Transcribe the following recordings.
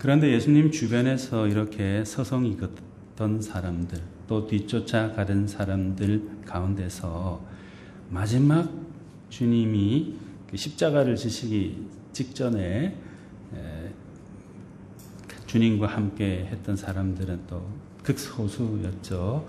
그런데 예수님 주변에서 이렇게 서성이던 사람들, 또 뒤쫓아가던 사람들 가운데서 마지막 주님이 십자가를 지시기 직전에 주님과 함께 했던 사람들은 또 극소수였죠.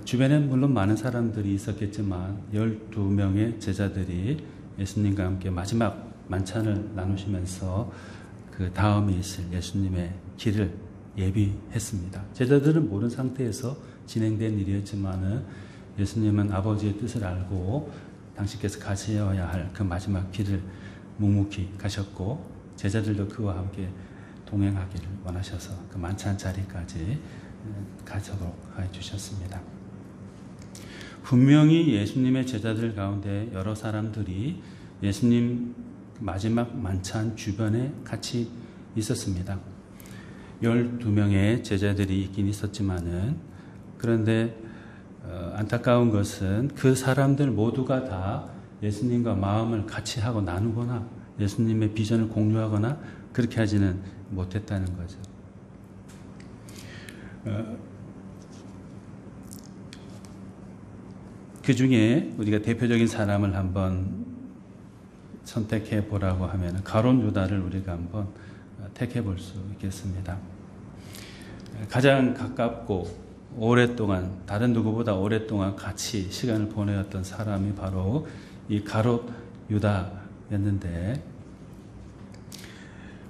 주변엔 물론 많은 사람들이 있었겠지만 12명의 제자들이 예수님과 함께 마지막 만찬을 나누시면서 그 다음에 있을 예수님의 길을 예비했습니다. 제자들은 모르는 상태에서 진행된 일이었지만은 예수님은 아버지의 뜻을 알고 당신께서 가셔야 할 그 마지막 길을 묵묵히 가셨고 제자들도 그와 함께 동행하기를 원하셔서 그 만찬 자리까지 가도록 해주셨습니다. 분명히 예수님의 제자들 가운데 여러 사람들이 예수님 마지막 만찬 주변에 같이 있었습니다. 12명의 제자들이 있긴 있었지만은 그런데 안타까운 것은 그 사람들 모두가 다 예수님과 마음을 같이 하고 나누거나 예수님의 비전을 공유하거나 그렇게 하지는 못했다는 거죠. 그 중에 우리가 대표적인 사람을 한번 선택해 보라고 하면 가룟 유다를 우리가 한번 택해 볼 수 있겠습니다. 가장 가깝고 오랫동안 다른 누구보다 오랫동안 같이 시간을 보내었던 사람이 바로 이 가룟 유다였는데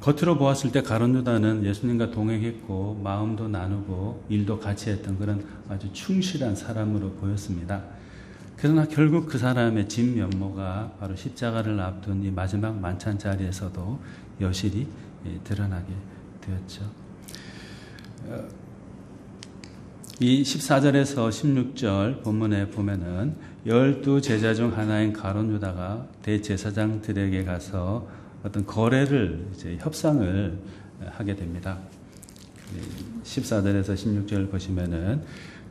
겉으로 보았을 때 가룟 유다는 예수님과 동행했고 마음도 나누고 일도 같이 했던 그런 아주 충실한 사람으로 보였습니다. 그러나 결국 그 사람의 진면모가 바로 십자가를 앞둔 이 마지막 만찬 자리에서도 여실히 드러나게 되었죠. 이 14절에서 16절 본문에 보면은 12제자 중 하나인 가룟 유다가 대제사장들에게 가서 어떤 거래를 협상을 하게 됩니다. 14절에서 16절 보시면은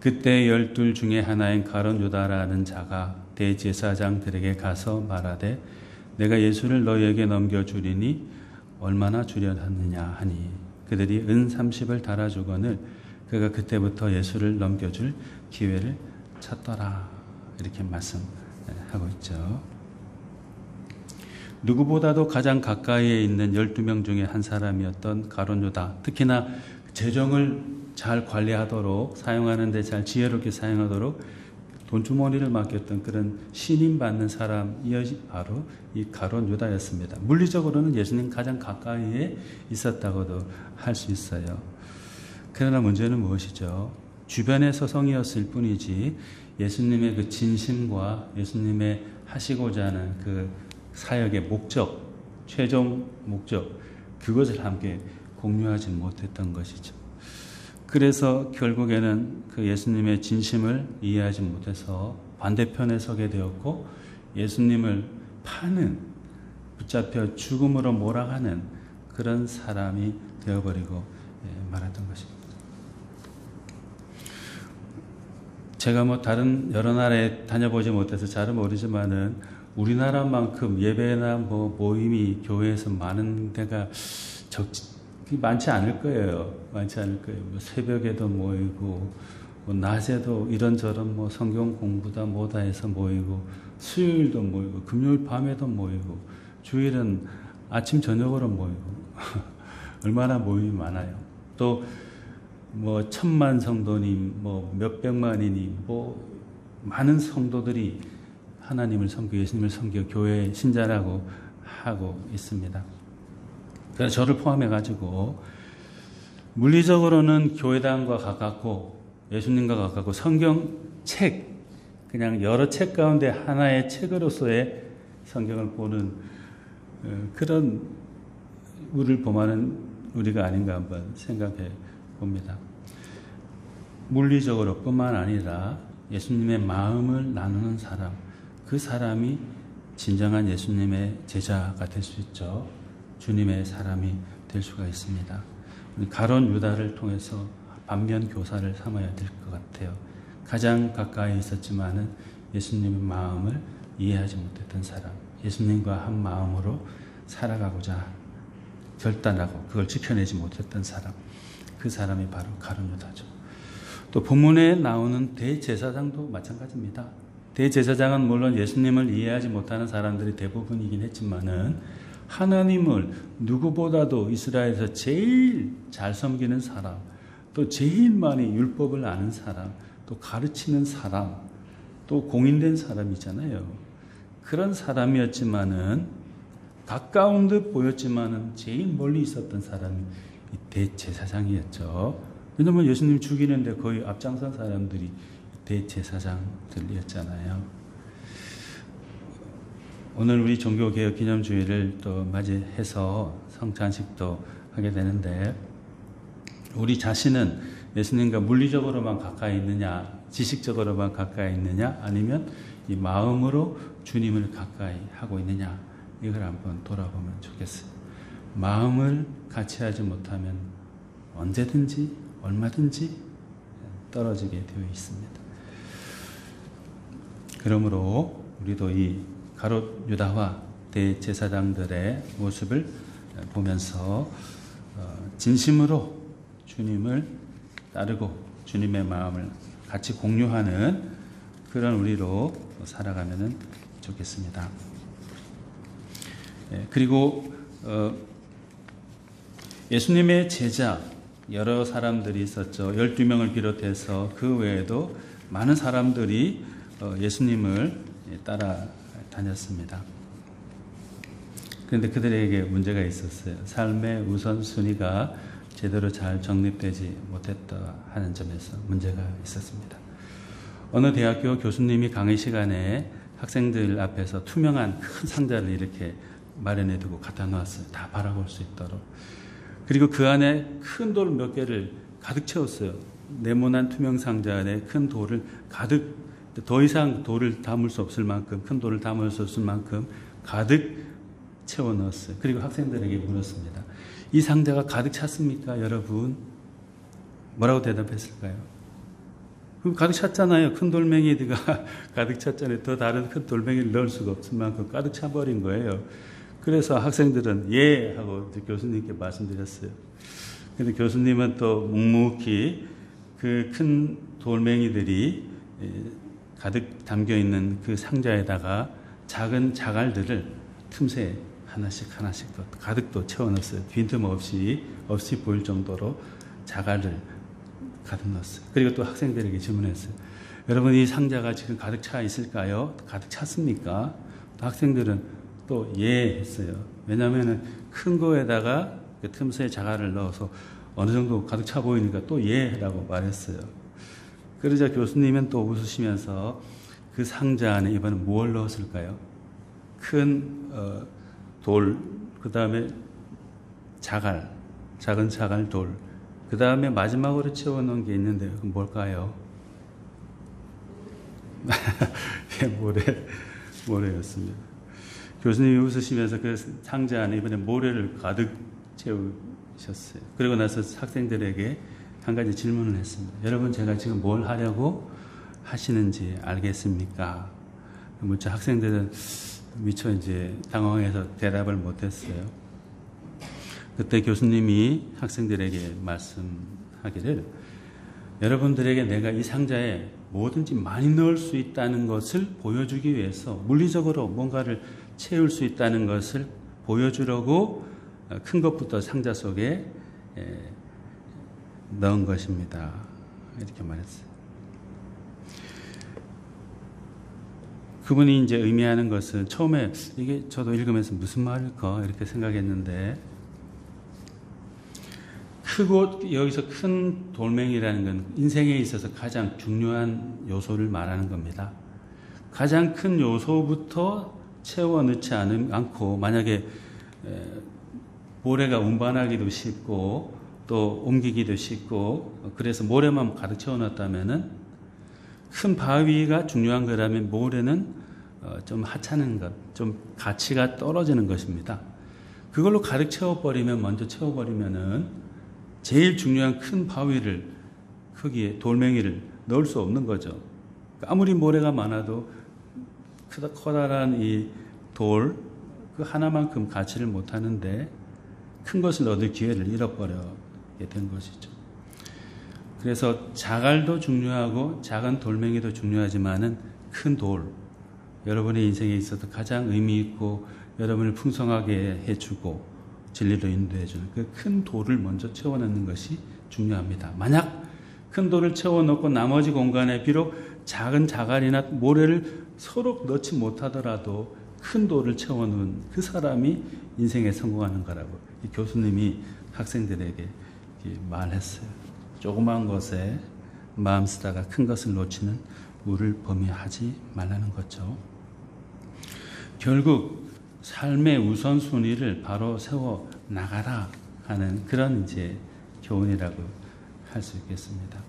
그때 12 중에 하나인 가룟 유다라는 자가 대제사장들에게 가서 말하되 내가 예수를 너희에게 넘겨주리니 얼마나 주려하느냐 하니 그들이 은 30을 달아주거늘 그가 그때부터 예수를 넘겨줄 기회를 찾더라 이렇게 말씀하고 있죠. 누구보다도 가장 가까이에 있는 12명 중에 한 사람이었던 가룟 유다, 특히나 재정을 잘 관리하도록 사용하는 데 잘 지혜롭게 사용하도록 돈주머니를 맡겼던 그런 신임받는 사람이 바로 이 가룟 유다였습니다. 물리적으로는 예수님 가장 가까이에 있었다고도 할 수 있어요. 그러나 문제는 무엇이죠? 주변의 서성이었을 뿐이지 예수님의 그 진심과 예수님의 하시고자 하는 그 사역의 목적, 최종 목적, 그것을 함께 공유하지 못했던 것이죠. 그래서 결국에는 그 예수님의 진심을 이해하지 못해서 반대편에 서게 되었고 예수님을 파는, 붙잡혀 죽음으로 몰아가는 그런 사람이 되어버리고 말았던 것입니다. 제가 뭐 다른 여러 나라에 다녀보지 못해서 잘은 모르지만은 우리나라만큼 예배나 뭐 모임이 교회에서 많은 데가 많지 않을 거예요. 많지 않을 거예요. 뭐 새벽에도 모이고, 뭐 낮에도 이런저런 뭐 성경 공부다 뭐다 해서 모이고, 수요일도 모이고, 금요일 밤에도 모이고, 주일은 아침 저녁으로 모이고, 얼마나 모임이 많아요. 또 뭐 1000만 성도님, 뭐 몇백만이니, 뭐 많은 성도들이 하나님을 섬기고 예수님을 섬기고 교회 신자라고 하고 있습니다. 그래서 저를 포함해가지고 물리적으로는 교회당과 가깝고 예수님과 가깝고 성경책, 그냥 여러 책 가운데 하나의 책으로서의 성경을 보는 그런 우리를 범하는 우리가 아닌가 한번 생각해 봅니다. 물리적으로 뿐만 아니라 예수님의 마음을 나누는 사람, 그 사람이 진정한 예수님의 제자가 될 수 있죠. 주님의 사람이 될 수가 있습니다. 가룟 유다를 통해서 반면 교사를 삼아야 될 것 같아요. 가장 가까이 있었지만은 예수님의 마음을 이해하지 못했던 사람, 예수님과 한 마음으로 살아가고자 결단하고 그걸 지켜내지 못했던 사람, 그 사람이 바로 가룟 유다죠. 또 본문에 나오는 대제사장도 마찬가지입니다. 대제사장은 물론 예수님을 이해하지 못하는 사람들이 대부분이긴 했지만은 하나님을 누구보다도 이스라엘에서 제일 잘 섬기는 사람, 또 제일 많이 율법을 아는 사람, 또 가르치는 사람, 또 공인된 사람이잖아요. 그런 사람이었지만은 가까운 듯 보였지만은 제일 멀리 있었던 사람이 이 대제사장이었죠. 왜냐면 예수님 죽이는데 거의 앞장선 사람들이 대제사장들이었잖아요. 오늘 우리 종교개혁 기념주일을 또 맞이해서 성찬식도 하게 되는데, 우리 자신은 예수님과 물리적으로만 가까이 있느냐, 지식적으로만 가까이 있느냐, 아니면 이 마음으로 주님을 가까이 하고 있느냐, 이걸 한번 돌아보면 좋겠어요. 마음을 같이 하지 못하면 언제든지 얼마든지 떨어지게 되어 있습니다. 그러므로 우리도 이 가롯 유다와 대제사장들의 모습을 보면서 진심으로 주님을 따르고 주님의 마음을 같이 공유하는 그런 우리로 살아가면 좋겠습니다. 그리고 예수님의 제자 여러 사람들이 있었죠. 12명을 비롯해서 그 외에도 많은 사람들이 예수님을 따라 다녔습니다. 그런데 그들에게 문제가 있었어요. 삶의 우선순위가 제대로 잘 정립되지 못했다 하는 점에서 문제가 있었습니다. 어느 대학교 교수님이 강의 시간에 학생들 앞에서 투명한 큰 상자를 이렇게 마련해 두고 갖다 놓았어요. 다 바라볼 수 있도록. 그리고 그 안에 큰 돌 몇 개를 가득 채웠어요. 네모난 투명 상자 안에 큰 돌을 가득, 더 이상 돌을 담을 수 없을 만큼, 큰 돌을 담을 수 없을 만큼 가득 채워 넣었어요. 그리고 학생들에게 물었습니다. 이 상자가 가득 찼습니까, 여러분? 뭐라고 대답했을까요? 그럼 가득 찼잖아요. 큰 돌멩이가 가득 찼잖아요. 더 다른 큰 돌멩이를 넣을 수가 없을 만큼 가득 차버린 거예요. 그래서 학생들은 예 하고 교수님께 말씀드렸어요. 근데 교수님은 또 묵묵히 그 큰 돌멩이들이 가득 담겨 있는 그 상자에다가 작은 자갈들을 틈새 하나씩 또 가득 또 채워 넣었어요. 빈틈없이 보일 정도로 자갈을 가득 넣었어요. 그리고 또 학생들에게 질문했어요. 여러분, 이 상자가 지금 가득 차 있을까요? 가득 찼습니까? 또 학생들은 또 예 했어요. 왜냐하면 큰 거에다가 그 틈새에 자갈을 넣어서 어느 정도 가득 차 보이니까 또 예라고 말했어요. 그러자 교수님은 또 웃으시면서 그 상자 안에 이번엔 뭘 넣었을까요? 큰 돌, 그 다음에 자갈, 작은 자갈 돌, 그 다음에 마지막으로 채워놓은 게 있는데 그건 뭘까요? 모래였습니다. 교수님이 웃으시면서 그 상자 안에 이번에 모래를 가득 채우셨어요. 그리고 나서 학생들에게 한 가지 질문을 했습니다. 여러분, 제가 지금 뭘 하려고 하시는지 알겠습니까? 무척 학생들은 미처 이제 당황해서 대답을 못했어요. 그때 교수님이 학생들에게 말씀하기를, 여러분들에게 내가 이 상자에 뭐든지 많이 넣을 수 있다는 것을 보여주기 위해서, 물리적으로 뭔가를 채울 수 있다는 것을 보여주려고 큰 것부터 상자 속에 넣은 것입니다. 이렇게 말했어요. 그분이 이제 의미하는 것은, 처음에 이게 저도 읽으면서 무슨 말일까 이렇게 생각했는데, 크고 여기서 큰 돌멩이라는 건 인생에 있어서 가장 중요한 요소를 말하는 겁니다. 가장 큰 요소부터 채워 넣지 않고, 만약에 모래가 운반하기도 쉽고 또 옮기기도 쉽고, 그래서 모래만 가득 채워놨다면은, 큰 바위가 중요한 거라면 모래는 좀 하찮은 것, 좀 가치가 떨어지는 것입니다. 그걸로 가득 채워버리면, 먼저 채워버리면은 제일 중요한 큰 바위를, 크기에 돌멩이를 넣을 수 없는 거죠. 아무리 모래가 많아도 커다란 이 돌, 그 하나만큼 가치를 못 하는데, 큰 것을 얻을 기회를 잃어버리게 된 것이죠. 그래서 자갈도 중요하고 작은 돌멩이도 중요하지만은 큰 돌, 여러분의 인생에 있어서 가장 의미 있고 여러분을 풍성하게 해주고 진리로 인도해주는 그 큰 돌을 먼저 채워넣는 것이 중요합니다. 만약 큰 돌을 채워넣고 나머지 공간에 비록 작은 자갈이나 모래를 서로 넣지 못하더라도 큰 돌을 채워놓은 그 사람이 인생에 성공하는 거라고 이 교수님이 학생들에게 말했어요. 조그만 것에 마음 쓰다가 큰 것을 놓치는 우를 범위하지 말라는 거죠. 결국 삶의 우선순위를 바로 세워 나가라 하는 그런 이제 교훈이라고 할 수 있겠습니다.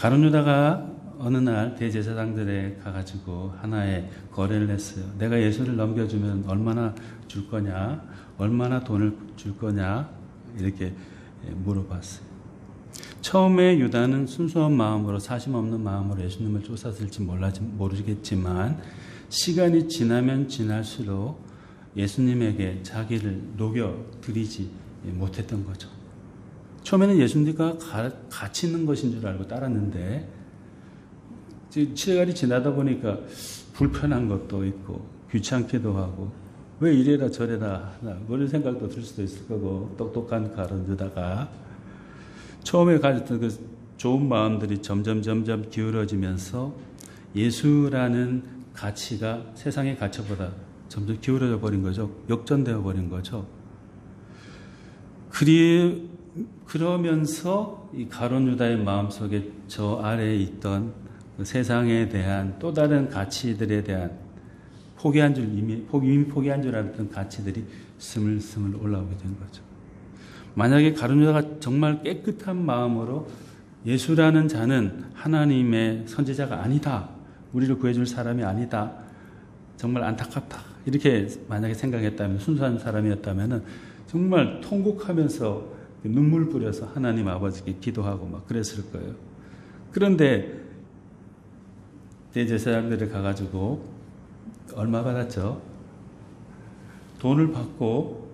가룟 유다가 어느 날 대제사장들에 가가지고 하나의 거래를 했어요. 내가 예수를 넘겨주면 얼마나 줄 거냐, 얼마나 돈을 줄 거냐 이렇게 물어봤어요. 처음에 유다는 순수한 마음으로 사심 없는 마음으로 예수님을 쫓았을지 모르겠지만 시간이 지나면 지날수록 예수님에게 자기를 녹여드리지 못했던 거죠. 처음에는 예수님과 같이 있는 것인 줄 알고 따랐는데 시간이 지나다 보니까 불편한 것도 있고 귀찮기도 하고 왜 이래라 저래라 하나 그런 생각도 들 수도 있을 거고 똑똑한 가룟 유다가 처음에 가졌던 그 좋은 마음들이 점점 기울어지면서 예수라는 가치가 세상의 가치보다 점점 기울어져 버린 거죠. 역전되어 버린 거죠. 그러면서 이 가룟 유다의 마음속에 저 아래에 있던 그 세상에 대한 또 다른 가치들에 대한 이미 포기한 줄 알았던 가치들이 스물스물 올라오게 된 거죠. 만약에 가룟 유다가 정말 깨끗한 마음으로 예수라는 자는 하나님의 선지자가 아니다. 우리를 구해줄 사람이 아니다. 정말 안타깝다. 이렇게 만약에 생각했다면 순수한 사람이었다면 정말 통곡하면서 눈물 뿌려서 하나님 아버지께 기도하고 막 그랬을 거예요. 그런데 대제사장들이 가가지고 얼마 받았죠? 돈을 받고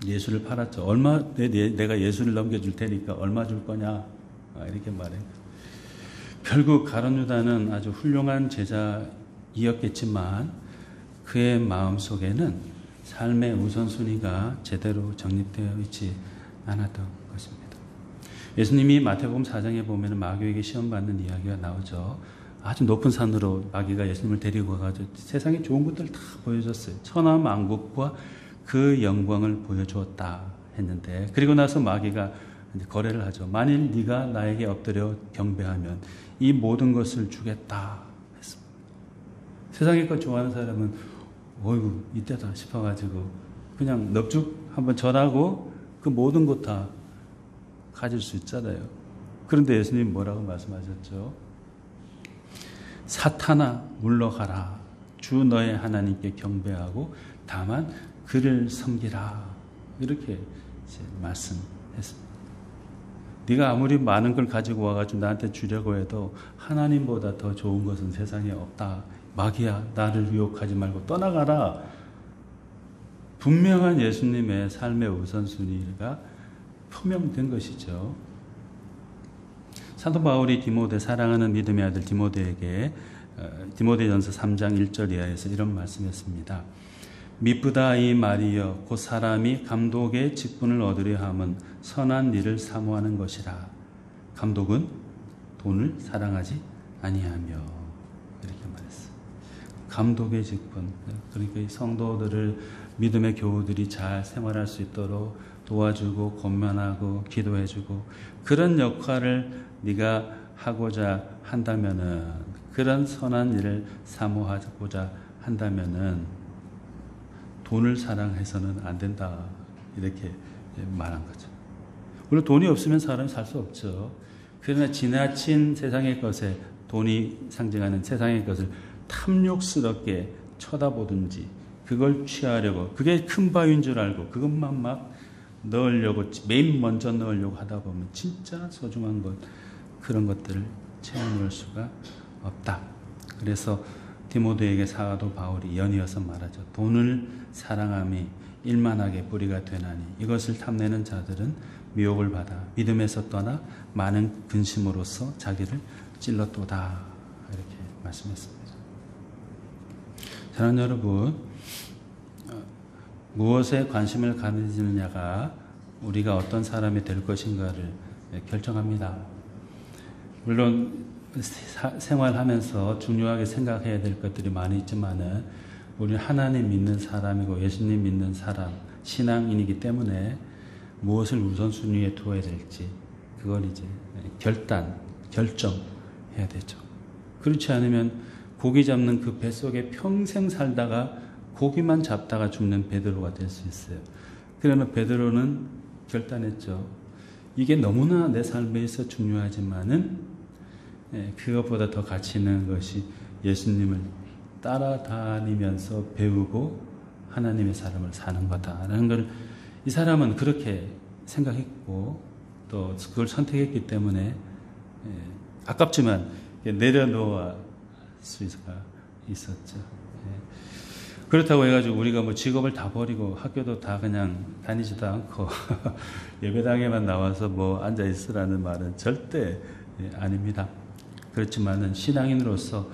예수를 팔았죠. 내가 예수를 넘겨줄 테니까 얼마 줄 거냐? 이렇게 말해요. 결국 가룟 유다는 아주 훌륭한 제자이었겠지만 그의 마음속에는 삶의 우선순위가 제대로 정립되어 있지 않았던 것입니다. 예수님이 마태복음 4장에 보면 마귀에게 시험받는 이야기가 나오죠. 아주 높은 산으로 마귀가 예수님을 데리고 가가지고 세상에 좋은 것들을 다 보여줬어요. 천하 만국과 그 영광을 보여주었다 했는데 그리고 나서 마귀가 이제 거래를 하죠. 만일 네가 나에게 엎드려 경배하면 이 모든 것을 주겠다 했습니다. 세상의 것 좋아하는 사람은 어이구 이때다 싶어가지고 그냥 넙죽 한번 절하고 그 모든 것 다 가질 수 있잖아요. 그런데 예수님 뭐라고 말씀하셨죠? 사탄아 물러가라. 주 너의 하나님께 경배하고 다만 그를 섬기라. 이렇게 말씀했습니다. 네가 아무리 많은 걸 가지고 와가지고 나한테 주려고 해도 하나님보다 더 좋은 것은 세상에 없다. 마귀야 나를 유혹하지 말고 떠나가라. 분명한 예수님의 삶의 우선순위가 표명된 것이죠. 사도 바울이 디모데 사랑하는 믿음의 아들 디모데에게 디모데전서 3장 1절 이하에서 이런 말씀했습니다. 미쁘다 이 말이여 곧 사람이 감독의 직분을 얻으려 함은 선한 일을 사모하는 것이라. 감독은 돈을 사랑하지 아니하며 이렇게 말했어요. 감독의 직분, 그러니까 이 성도들을 믿음의 교우들이 잘 생활할 수 있도록 도와주고 권면하고 기도해주고 그런 역할을 네가 하고자 한다면은 그런 선한 일을 사모하고자 한다면은 돈을 사랑해서는 안 된다 이렇게 말한 거죠. 물론 돈이 없으면 사람이 살 수 없죠. 그러나 지나친 세상의 것에 돈이 상징하는 세상의 것을 탐욕스럽게 쳐다보든지 그걸 취하려고 그게 큰 바위인 줄 알고 그것만 막 넣으려고 맨 먼저 넣으려고 하다 보면 진짜 소중한 것 그런 것들을 채워넣을 수가 없다. 그래서 디모데에게 사도 바울이 연이어서 말하죠. 돈을 사랑함이 일만하게 뿌리가 되나니 이것을 탐내는 자들은 미혹을 받아 믿음에서 떠나 많은 근심으로써 자기를 찔렀도다. 이렇게 말씀했습니다. 사랑하는 여러분, 무엇에 관심을 가지느냐가 우리가 어떤 사람이 될 것인가를 결정합니다. 물론 생활하면서 중요하게 생각해야 될 것들이 많이 있지만은 우리는 하나님 믿는 사람이고 예수님 믿는 사람, 신앙인이기 때문에 무엇을 우선순위에 두어야 될지 그걸 이제 결정해야 되죠. 그렇지 않으면 고기 잡는 그 뱃속에 평생 살다가 고기만 잡다가 죽는 베드로가 될 수 있어요. 그러나 베드로는 결단했죠. 이게 너무나 내 삶에 있어 중요하지만은 그것보다 더 가치 있는 것이 예수님을 따라다니면서 배우고 하나님의 삶을 사는 거다라는 걸 이 사람은 그렇게 생각했고 또 그걸 선택했기 때문에 아깝지만 내려놓을 수가 있었죠. 그렇다고 해가지고 우리가 뭐 직업을 다 버리고 학교도 다 그냥 다니지도 않고 예배당에만 나와서 뭐 앉아 있으라는 말은 절대 아닙니다. 그렇지만은 신앙인으로서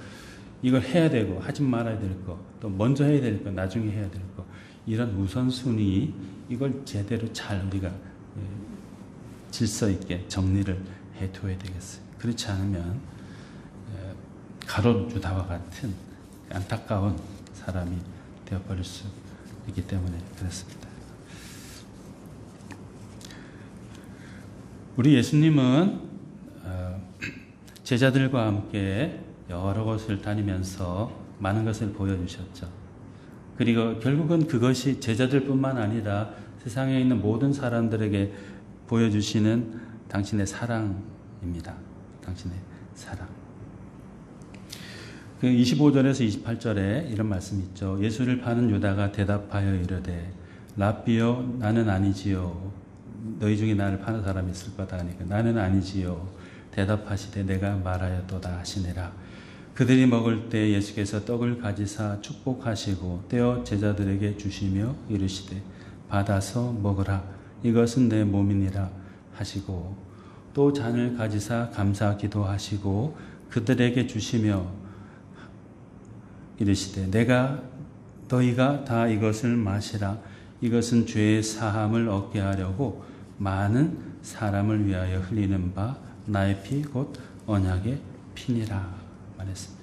이걸 해야 되고 하지 말아야 될 거, 또 먼저 해야 될 거, 나중에 해야 될 거, 이런 우선순위 이걸 제대로 잘 우리가 질서 있게 정리를 해둬야 되겠어요. 그렇지 않으면 가룟 유다와 같은 안타까운 사람이 되어버릴 수 있기 때문에 그렇습니다. 우리 예수님은 제자들과 함께 여러 곳을 다니면서 많은 것을 보여주셨죠. 그리고 결국은 그것이 제자들뿐만 아니라 세상에 있는 모든 사람들에게 보여주시는 당신의 사랑입니다. 당신의 사랑. 그 25절에서 28절에 이런 말씀이 있죠. 예수를 파는 유다가 대답하여 이르되 랍비여 나는 아니지요. 너희 중에 나를 파는 사람이 있을 거다 하니까 나는 아니지요. 대답하시되 내가 말하였도다 하시니라. 그들이 먹을 때 예수께서 떡을 가지사 축복하시고 떼어 제자들에게 주시며 이르시되 받아서 먹으라. 이것은 내 몸이니라 하시고 또 잔을 가지사 감사 기도하시고 그들에게 주시며 이르시되 너희가 다 이것을 마시라. 이것은 죄의 사함을 얻게 하려고 많은 사람을 위하여 흘리는 바 나의 피 곧 언약의 피니라 말했습니다.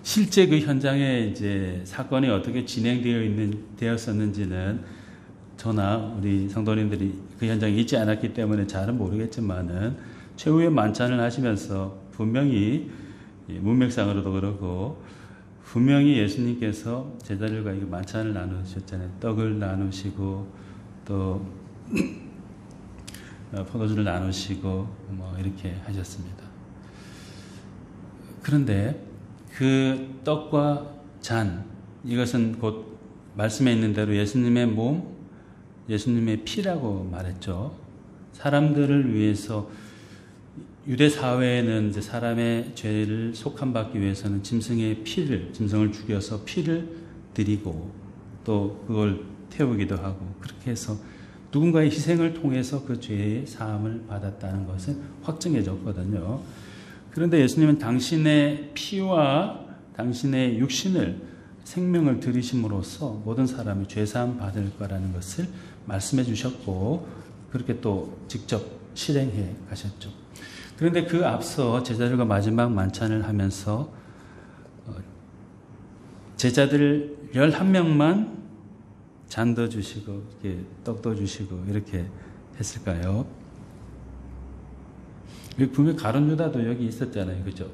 실제 그 현장에 이제 사건이 어떻게 되었었는지는 저나 우리 성도님들이 그 현장에 있지 않았기 때문에 잘은 모르겠지만은 최후의 만찬을 하시면서 분명히 문맥상으로도 그렇고 분명히 예수님께서 제자들과 이 만찬을 나누셨잖아요. 떡을 나누시고 또 포도주를 나누시고 뭐 이렇게 하셨습니다. 그런데 그 떡과 잔 이것은 곧 말씀에 있는 대로 예수님의 몸, 예수님의 피라고 말했죠. 사람들을 위해서 유대 사회에는 이제 사람의 죄를 속함받기 위해서는 짐승을 죽여서 피를 드리고 또 그걸 태우기도 하고 그렇게 해서 누군가의 희생을 통해서 그 죄의 사함을 받았다는 것을 확증해줬거든요. 그런데 예수님은 당신의 피와 당신의 육신을 생명을 들이심으로써 모든 사람이 죄사함 받을 거라는 것을 말씀해 주셨고 그렇게 또 직접 실행해 가셨죠. 그런데 그 앞서 제자들과 마지막 만찬을 하면서 제자들 11명만 잔도 주시고 떡도 주시고 이렇게 했을까요? 분명히 가룟 유다도 여기 있었잖아요. 그죠?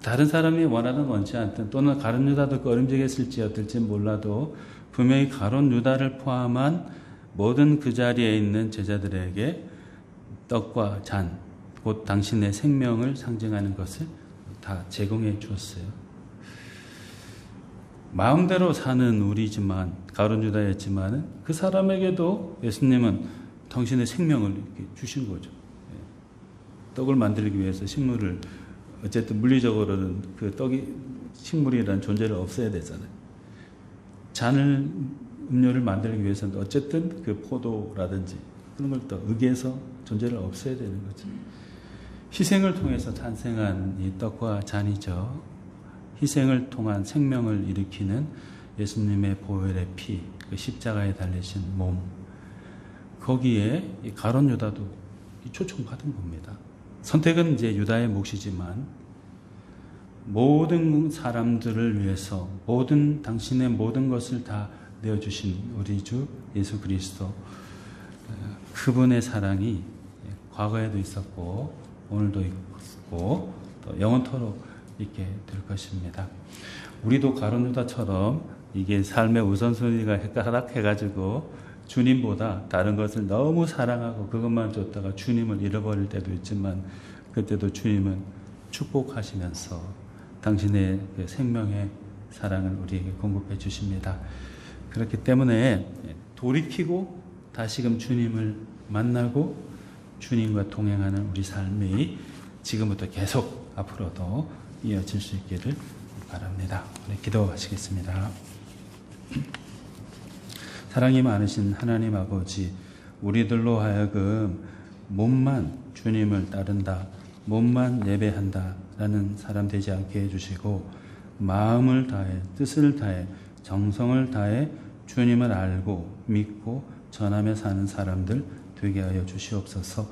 다른 사람이 원치 않든 또는 가룟 유다도 꺼림직했을지 어떨지 몰라도 분명히 가룟 유다를 포함한 모든 그 자리에 있는 제자들에게 떡과 잔, 곧 당신의 생명을 상징하는 것을 다 제공해 주었어요. 마음대로 사는 우리지만 가룟 유다였지만 그 사람에게도 예수님은 당신의 생명을 이렇게 주신 거죠. 떡을 만들기 위해서 식물을 어쨌든 물리적으로는 그 떡이 식물이라는 존재를 없애야 되잖아요. 잔을 음료를 만들기 위해서는 어쨌든 그 포도라든지 그런 걸 또 으개서 존재를 없애야 되는 거죠. 희생을 통해서 탄생한 이 떡과 잔이죠. 희생을 통한 생명을 일으키는 예수님의 보혈의 피, 그 십자가에 달리신 몸, 거기에 이 가룟 유다도 초청받은 겁니다. 선택은 이제 유다의 몫이지만 모든 사람들을 위해서 당신의 모든 것을 다 내어주신 우리 주 예수 그리스도, 그분의 사랑이 과거에도 있었고 오늘도 있고 또 영원토록 있게 될 것입니다. 우리도 가룟 유다처럼 이게 삶의 우선순위가 헷갈락해가지고 주님보다 다른 것을 너무 사랑하고 그것만 줬다가 주님을 잃어버릴 때도 있지만, 그때도 주님은 축복하시면서 당신의 그 생명의 사랑을 우리에게 공급해 주십니다. 그렇기 때문에 돌이키고 다시금 주님을 만나고 주님과 동행하는 우리 삶이 지금부터 계속 앞으로도 이어질 수 있기를 바랍니다. 우리 기도하시겠습니다. 사랑이 많으신 하나님 아버지, 우리들로 하여금 몸만 주님을 따른다, 몸만 예배한다 라는 사람 되지 않게 해주시고, 마음을 다해, 뜻을 다해, 정성을 다해 주님을 알고 믿고 전하며 사는 사람들 되게 하여 주시옵소서.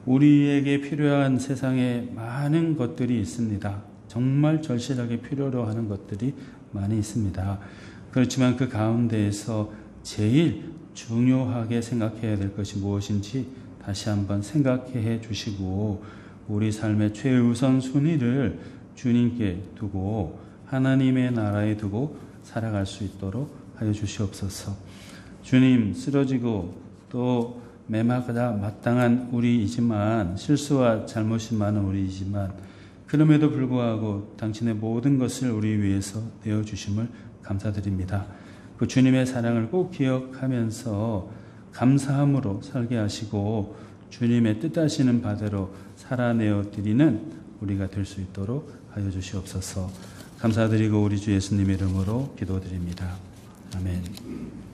우리에게 필요한 세상에 많은 것들이 있습니다. 정말 절실하게 필요로 하는 것들이 많이 있습니다. 그렇지만 그 가운데에서 제일 중요하게 생각해야 될 것이 무엇인지 다시 한번 생각해 주시고, 우리 삶의 최우선 순위를 주님께 두고 하나님의 나라에 두고 살아갈 수 있도록 하여 주시옵소서. 주님, 쓰러지고 또 매마다 마땅한 우리이지만, 실수와 잘못이 많은 우리이지만, 그럼에도 불구하고 당신의 모든 것을 우리 위해서 내어주심을 감사드립니다. 그 주님의 사랑을 꼭 기억하면서 감사함으로 살게 하시고 주님의 뜻하시는 바대로 살아내어 드리는 우리가 될 수 있도록 하여 주시옵소서. 감사드리고 우리 주 예수님 이름으로 기도드립니다. 아멘.